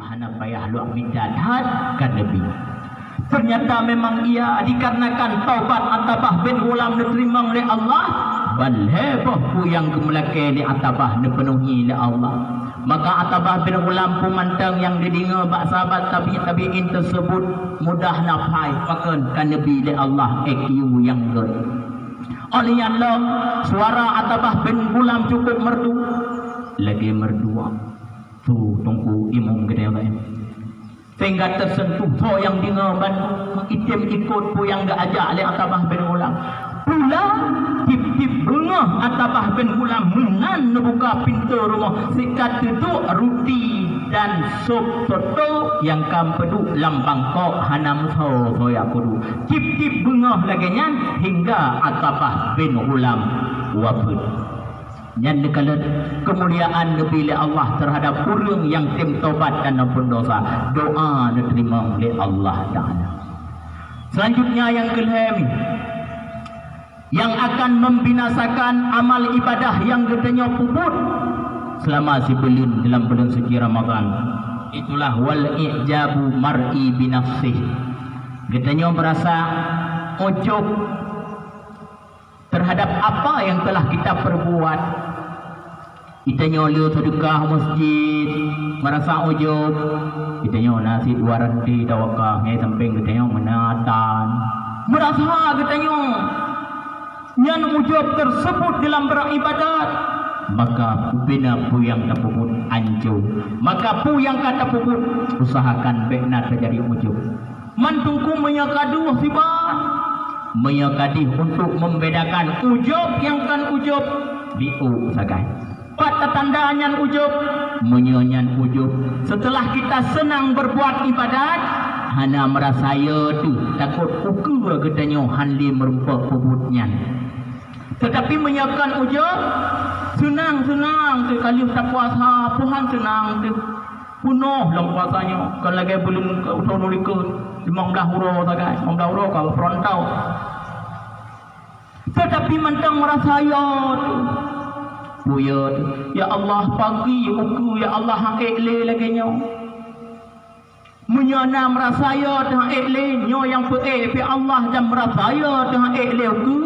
hana payah luak minta had kan Nabi. Ternyata memang ia dikarenakan taubat Atabah bin Ghulam diterima oleh Allah, balhebah pu yang kemelake di Atabah dipenuhi oleh Allah. Maka Atabah bin Ghulam pemantang yang didengar bak sahabat tabi'in tersebut mudah nafai pakan kan Nabi oleh Allah IQ yang good. Oleh Allah suara Atabah bin Ghulam cukup merdu, lagi merdu tu tunggu imam gede apa sehingga tersentuh so yang dengar itim ikut pu yang dah ajak oleh Atabah bin Ghulam. Pula tip-tip bengah Atabah bin Ghulam menan buka pintu rumah sikat duduk roti dan sup soto yang kam peduk lambang kok hanam so ya kudu tip-tip bengah lagi nyan hingga Atabah bin Ghulam wafat. Yang dikalat kemuliaan Nabi Allah terhadap orang yang tim taubat dan ampun dosa, doa diterima oleh Allah Ta'ala. Selanjutnya yang kelima, yang akan membinasakan amal ibadah yang gedenya puput selama si belin dalam bulan suci Ramadan, itulah wal ijabu mar'i binafsih. Gedenya berasa ujub terhadap apa yang telah kita perbuat. Kita nyolong sedekah masjid merasa ujub, kita nyolong nasi 200 tawakah nyai samping, kita nyolong menatan merasa kita nyolong nyan ujub tersebut dalam beribadat, maka bina pu yang terpuput anjur, maka pu yang kata puput usahakan bekna terjadi ujub. Mantungku menyakaduh sibat menyakadi untuk membedakan ujub yang kan ujub biu sagai pada tanda nyan ujub menyanyan ujub setelah kita senang berbuat ibadat hana merasa ya tu takut uku gedanya hanli merumpak pebutnya, tetapi menyakan ujub senang sekali tak puasa Tuhan senang tu punuh dalam puasanya kan lagi belum tahun ke 15 huruf sagai 15 huruf kalau frontau, tetapi mentang merasa ya tu buyut ya Allah pagi uku ya Allah hang ekle lagi nyo menyana merasa ya dah ekle nyo yang pe Allah dan merasa ya dah ekle uku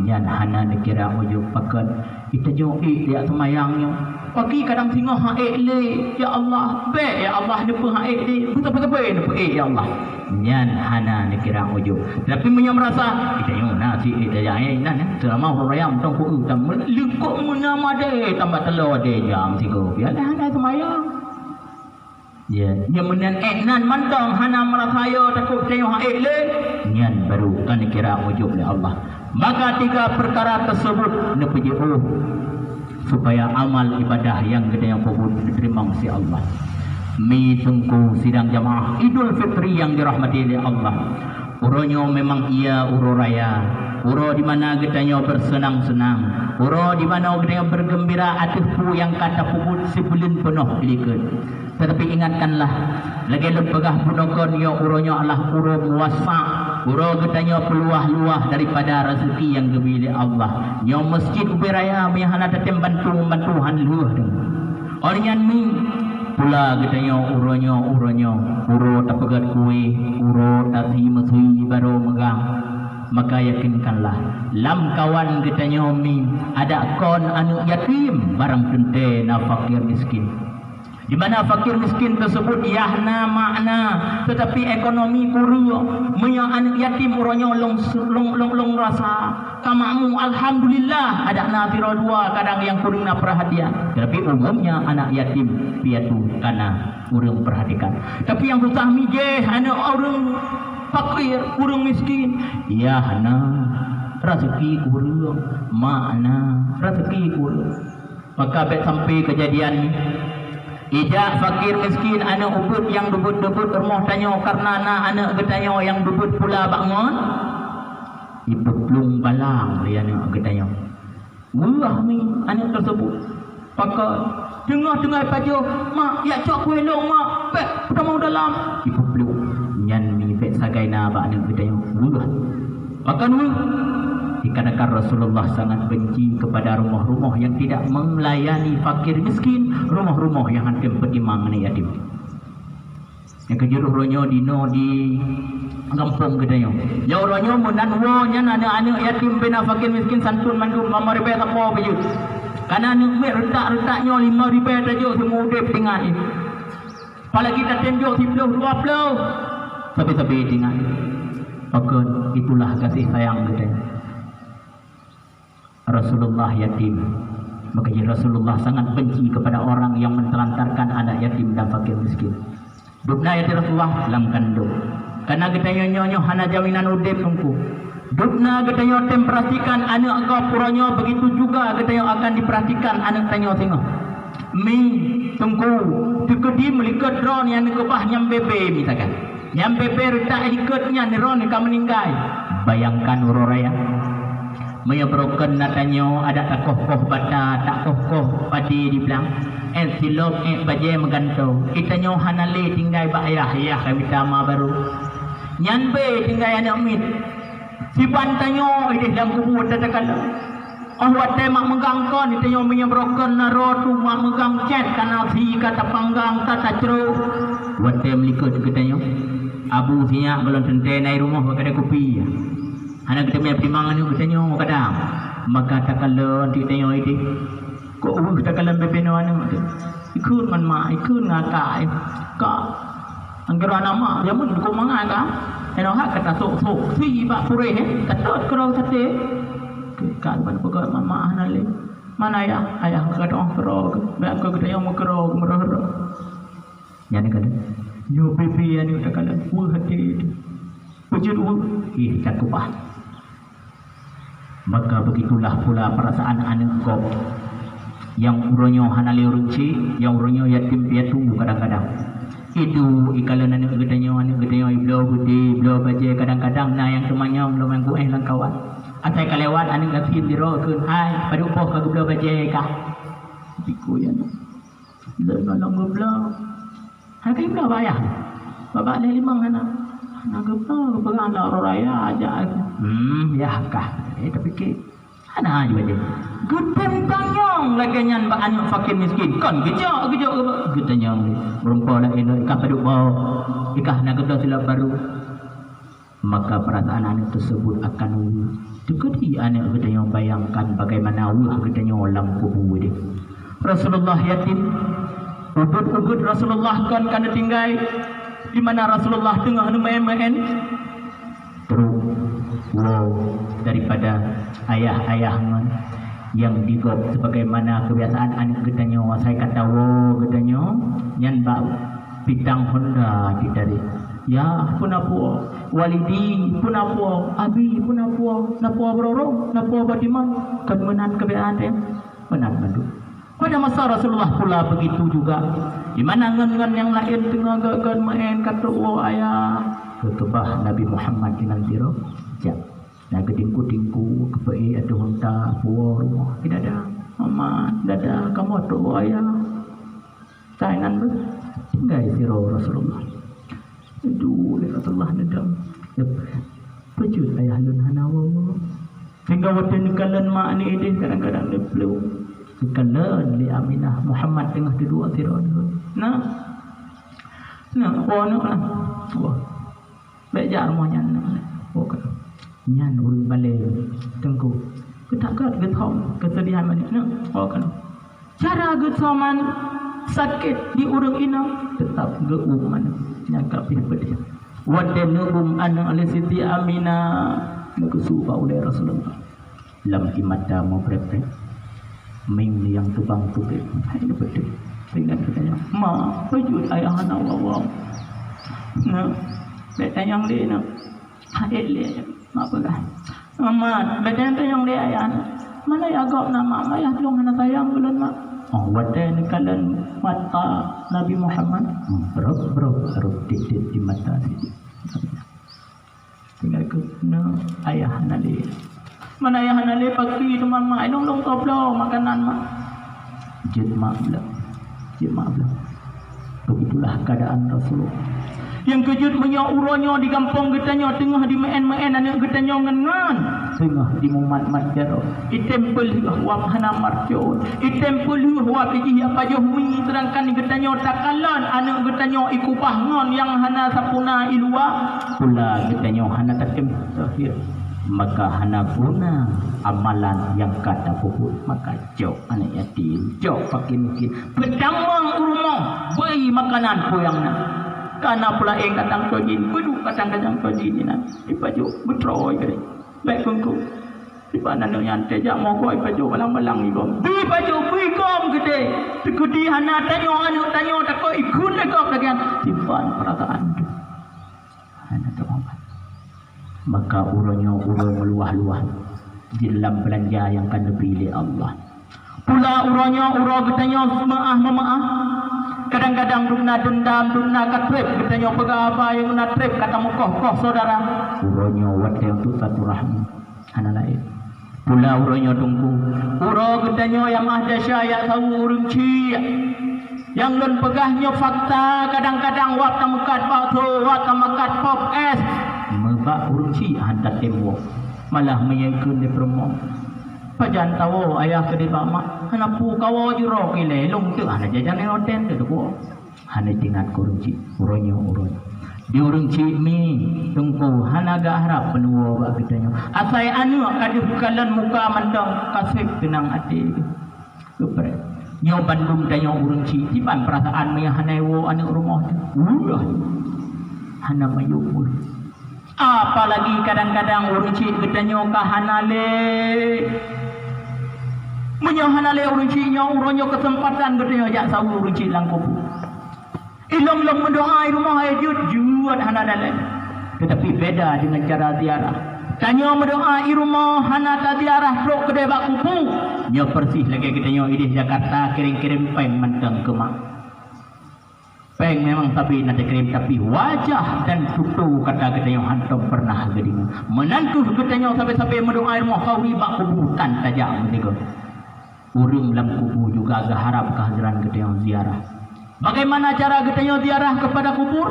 nyan hana dikira ujub pakan kita jo dia semayangnya pagi kadang singoh hang ekle ya Allah be ya Allah depa hang ekle betul-betul depa ya Allah nyan hana dikira ujub, tapi menyam merasa kita yo nasi kita jai nan selama rayam tong ku tam lekuk menama de tambah telur de jam 3 biarlah hana semayang ya yang menan nan mantong hana merasa yo takut tengok hang ekle nyan baru kan dikira ujub oleh Allah. Maka 3 perkara tersebut nepuji supaya amal ibadah yang gede yang kubur diterima oleh Allah. Mi tunggu sidang jamaah Idul Fitri yang dirahmati oleh Allah. Uronya memang ia uro raya, uro di mana gedanya bersenang-senang, uro di mana gedanya bergembira atuh yang kata puput sebulan penuh dilikat. Tetapi ingatkanlah lagi lepegah punokon yo uronya Allah uro muasa, uro gedanya peluah-luah daripada rezeki yang diberi Allah. Yo masjid ubi raya mihana datem bantu hanluah dong. Ornyan mi pula gedanya uronya uro tapagat kue uro tasi mesui baru megang, maka yakinkanlah lam kawan gedanya mi ada kon anu yatim barang tente na fakir miskin, di mana fakir miskin tersebut yahna makna tetapi ekonomi kuru menyang anak yatim uronya long rasa kamamu alhamdulillah ada nafira 2 kadang yang kurang perhatian, tapi umumnya anak yatim piatu karena kurang perhatikan. Tapi yang susah mijeh anak orang fakir kurang miskin yahna rezeki kurang makna rezeki kurang, maka bet sampai kejadian ni ijak fakir miskin anak ubud yang debut rumah tanya karena anak getanya yang debut pula bangun ipeplung balang dia anak getanya murah ni anak tersebut pakai tengah-tengah pajo mak ya cok kue long mak pek udah mau dalam ipeplung nyan ni pek sagaina ba anak getanya murah maka nu dikarenakan Rasulullah sangat benci kepada rumah-rumah yang tidak melayani fakir miskin, rumah-rumah yang hakim pedimang ni yatim. Yang kejuruh ronyo dino di kampung gedanya. Jauh ronyo menan wo nya anak-anak yatim bina fakir miskin santun mandum mama ribe apa baju. Karena anak mek retak-retaknya 5 ribe tajuk semua udip tinggal. Pala kita tenjuk 10 20 tapi tinggal. Maka itulah kasih sayang kita. Rasulullah yatim. Maka Rasulullah sangat benci kepada orang yang mentelantarkan anak yatim dan fakir miskin. Dukna yatim Rasulullah dalam kandung. Karena kita nyonyo hana jaminan udip tungku. Dukna kita nyotem perhatikan anak kau puranyo, begitu juga kita akan diperhatikan anak tanyo singo. Ming tungku tukedi melikat ron yang kebah nyam bebe misalkan. Nyam bebe retak ikatnya ni ron ka meninggal. Bayangkan uroraya. Maya broken natanyo ada tak koh bata tak koh padi di belang. Silop baje meganto. Itanyo hanale tinggal ba ayah kami tama baru. Nyan be tinggal anak mit. Si bantanyo ini dalam kubur tatakala. Awat mak megang kon itanyo maya broken naro tu mak megang chat kana si kata panggang tata cero. Wate melikut ketanyo. Abu sinya belum tente nai rumah kada kopi. Anak kita punya pertimbangan ni katanya kadang maka takala kita ini kok takala bebeno anu ikut man ma ikut ngakai ka anggaran nama jamun ko mangaka eno hak kata sok si ba pure kata kerau sate ka ban pokok mama anale mana ayah kata orang kerau ba ko kita yang kerau merah yani kada yo bebe anu takala hati wujud cakupah. Maka begitulah pula perasaan anak kau yang uronyo hanali urunci, yang uronyo yatim piatu kadang-kadang. Itu ikalan anak gedanyo iblo budi, iblo baje kadang-kadang na yang temannya belum yang kueh lang kawan. Asai kalewat anak gasin diro keun hai padu poh ka iblo baje ka. Biku ya. Dan nolong iblo. Ha kai iblo bayah. Babak le limang anak. Nagapno pegang la raya aja. Ya kah. Tapi ke ana aja baje. Gudang tanyong lagi nyan ba anak fakir miskin. Kon gejok gudanyong berumpa dah eno ikah paduk bau. Ikah nak kedah silap baru. Maka perasaan anak tersebut akan dekati anak gudanyong bayangkan bagaimana Allah gudanyong dalam kubur dia. Rasulullah yatim. Ubud Rasulullah kan tinggal di mana Rasulullah tengah main-main terus daripada ayah yang digop sebagaimana kebiasaan anak gedanyo saya kata gedanyo nyan bau bidang Honda dari ya punapuo walidi punapuo abi punapuo napuo berorong napuo batiman kemenan kebiasaan dia menan madu. Pada masa Rasulullah pula begitu juga. Di mana ngan-ngan yang lain tengah gagan main kata ayah kekebah Nabi Muhammad di nantiro. Ya. Nah gedingku kepai ada honta puo rumah. Tidak ada. Mama, dada kamu tu ayah. Saingan ber. Tinggal siro Rasulullah. Aduh, Rasulullah nedam. Pejut ayah lun hanawa. Hingga waktu nikalan mak ni ini kadang-kadang dia peluk. Kekalan li Aminah Muhammad tengah duduk sirah nah oh nak lah wah bejar mau nyan oh kan nyan ul balik tengku ketakat gethom kesedihan mana nak oh kan cara gethoman sakit di urang ina tetap geum mana nyangka pih pedia wadanum ana ali siti Aminah mukusu ba ulai Rasulullah lam imata mau prepare Ming yang tubang tubik, hai betul. Dengan katanya, ma, wujud ayah anak wawang. Nah, betul yang dia nak, hai dia, mak pegang. Mama, betul yang dia ayah anak. Mana ya agak nama ayah tolong anak sayang bulan mak. Oh, betul ni kalian mata Nabi Muhammad. Bro, titik di mata dia. Tinggal ke, no, ayah anak dia. Mana ayah nale pagi teman mak dong toplo makanan mak jid mak belah begitulah keadaan Rasulullah Yang kejut punya uranya di kampung getanya tengah di main-main anak getanya ngan tengah di mumat-mat jaro. I tempel wap hana marco. I tempel wap iji apa jo hui terangkan getanya takalan anak getanya ikupah ngon yang hana sapuna ilua. Pula getanya hana takem terakhir. Maka hana guna amalan yang kata puput maka jauh anak yatim jauh pakin mungkin pedang urumah beri makanan poyangna karena pula yang katang tojin beduk kadang-kadang tojin ni di baju betroy kali baik kongku di mana yang tejak mau koi baju malang-malang igom di baju igom gede tekudi hana tanya anu tanya tak kau ikut lekop lagi simpan perasaan tu hana tu maka urang meluah-luah di dalam belanja yang akan dipilih Allah. Pula urang katanya maaf. Kadang-kadang dukna dendam, dukna katrip, katanya pegawai yang nak trip kata mukoh saudara. Urangnya wate untuk satu rahmi. Hana lain. Pula urangnya tunggu. Urang katanya yang ada syaya tahu urang ci. Yang lon pegahnya fakta kadang-kadang wak tamukat batu, wak tamukat pop es. Mebak uruci hantar tembok malah menyekun di perempuan pajan tahu ayah ke di bama hanapu kawo jiro kile long tu hana jajan yang hotel tu ko hana tingkat uruci uronyo di uruci mi tungku hana ga harap penuo ba kitanya asai anu kadu kalan muka mandang kasih tenang hati super nyo Bandung danyo uruci tiban perasaan me hana wo anu rumah tu hana mayupur. Apalagi kadang-kadang uruci gedanyo kahanale menyohanale urucinya uronyo kesempatan gedanyo jak sawu uruci langkupu ilong-long mendoai rumah jujur hana dalam tetapi beda dengan cara ziarah tanyo mendoai rumah hana ta ziarah truk kedai bak kupu nyo persih lagi gedanyo idih Jakarta kirim-kirim peng menteng ke mak peng memang tapi nanti kirim tapi wajah dan tutu kata kita yang hantam pernah geding menantu kita yang sampai-sampai mendoa rumah kawi bak kubutan tajam begitu urung dalam kubur juga agak harap kehadiran kita yang ziarah. Bagaimana cara kita yang ziarah kepada kubur?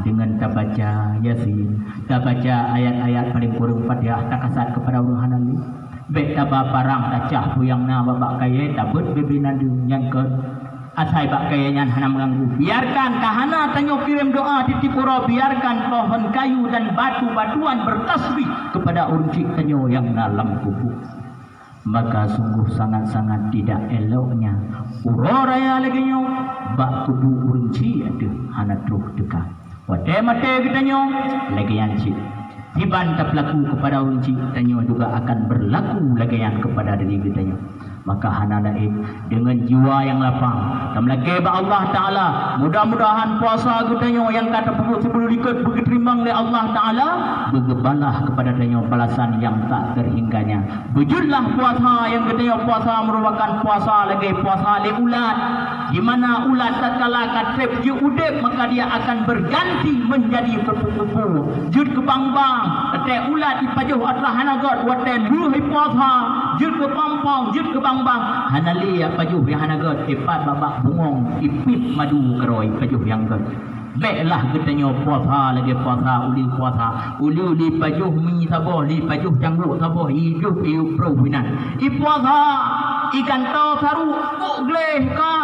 Dengan tak baca Yasin, tak baca ayat-ayat paling kurung Fatihah tak kasat kepada orang hanali baik tak parang tak cah puyang na babak kaya tak ber bebenadu yang ke asai bak kayanya hana mengganggu. Biarkan kahana tanyo kirim doa di Tipura, biarkan pohon kayu dan batu-batuan bertasbih kepada uncik tanyo yang dalam kubur. Maka sungguh sangat-sangat tidak eloknya uroraya lagi nyo bak kubur unci ada hana truh dekat. Wate-mate kita nyo lagi yang cik. Tiban tak berlaku kepada unci tanyo juga akan berlaku lagi yang kepada diri kita nyo. Maka hana lain dengan jiwa yang lapang tamlake ba Allah Taala mudah-mudahan puasa getanyo yang kata puput sebelum ikut berterimbang oleh Allah Taala bergebalah kepada danyo balasan yang tak terhingganya. Wujudlah puasa yang getanyo puasa merupakan puasa lagi puasa le ulat di mana ulat tatkala katrip je udip maka dia akan berganti menjadi kupu-kupu jud ke bang-bang te ulat ipajuh atlah hanagot wate luhi puasa jud ke pampang jud ke bang hanali pajuh yang hanagot ipat babak bungong ipip madu keroi pajuh yang got baiklah getanyo puasa lagi puasa uli pajuh mi saboh li pajuh cangguk saboh hidup prowinan i puasa ikan to saru gleh ka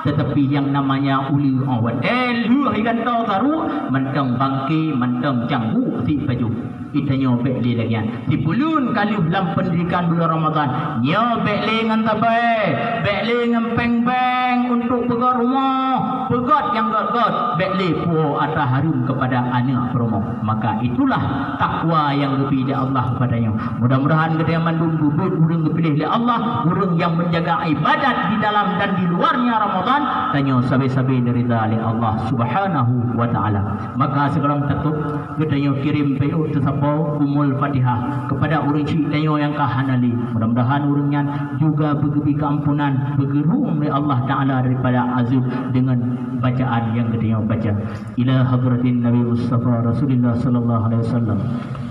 tetapi yang namanya uli awat lu ikan to saru mentang bangki mentang cangguk si pajuh itanyo bekli lagi si pulun kali dalam pendidikan bulan Ramadan nyo bekli ngan tabai bekli ngan peng-peng untuk pegot rumah pegot yang got bekli puo atau harum kepada anak rumah. Maka itulah takwa yang lebih dari Allah kepadanya. Mudah-mudahan kita yang mandung bubut urang dipilih oleh Allah, urang yang menjaga ibadat di dalam dan di luarnya Ramadan, tanya sabi-sabi dari dari Allah Subhanahu wa taala. Maka sekarang tutup kita yang kirim PO tersapau umul Fatihah kepada urang cik tanya yang kahanali. Mudah-mudahan urangnya juga begitu keampunan bergerung oleh Allah taala daripada azab dengan bacaan yang kita baca ila hadratin Nabi Mustafa Rasulullah sallallahu alaihi wasallam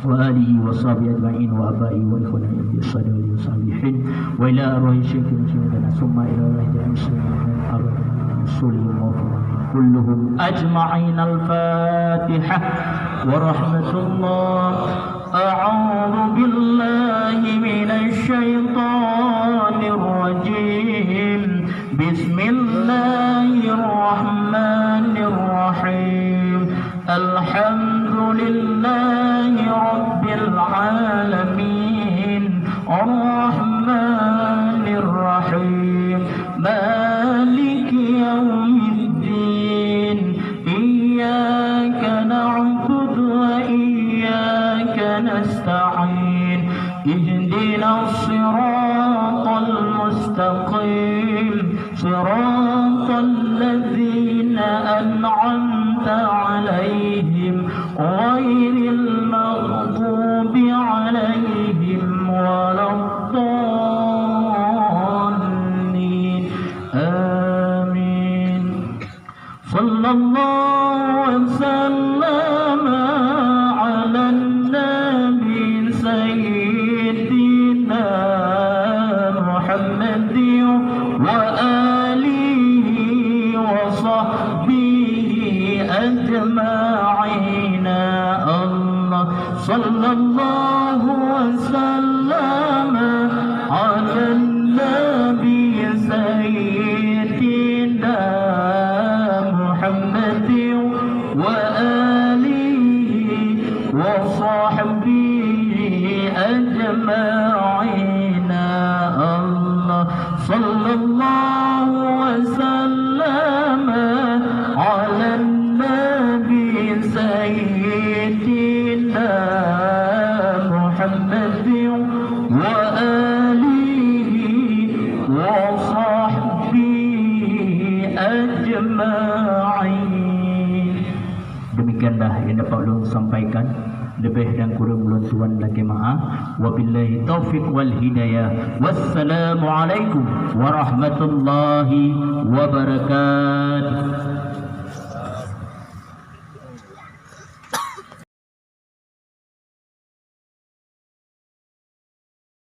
wa alihi wa sahbihi ajma'in wa abai wa ikhwani bis-salihin salihin wa ila arwahi syaikhina summa ila rahmatil muslimin abad rasulillah كلهم أجمعين. الفاتحة. ورحمة الله. أعوذ بالله من الشيطان الرجيم. بسم الله الرحمن الرحيم. الحمد لله رب العالمين. الرحمن الرحيم. مالك يوم الدين. إياك نعبد وإياك نستعين. اهدنا الصراط المستقيم. صراط الذين أنعمت عليهم غير المغضوب عليهم ولا الضالين. آمين. صلى الله وسلم على النبي سيدنا محمد وآله وصحبه أجمعين. الله صلى الله وسلم على النبي سيدنا محمد وآله وصحبه أجمعين. الله صلى الله وسلم على النبي سيدنا محمد وآله وصحبه أجمعين. Demikianlah yang dapat ulun sampaikan. Lebih dan kurang ulun tuan lagi maaf. Wabillahi taufiq wal hidayah. Wassalamualaikum warahmatullahi wabarakatuh.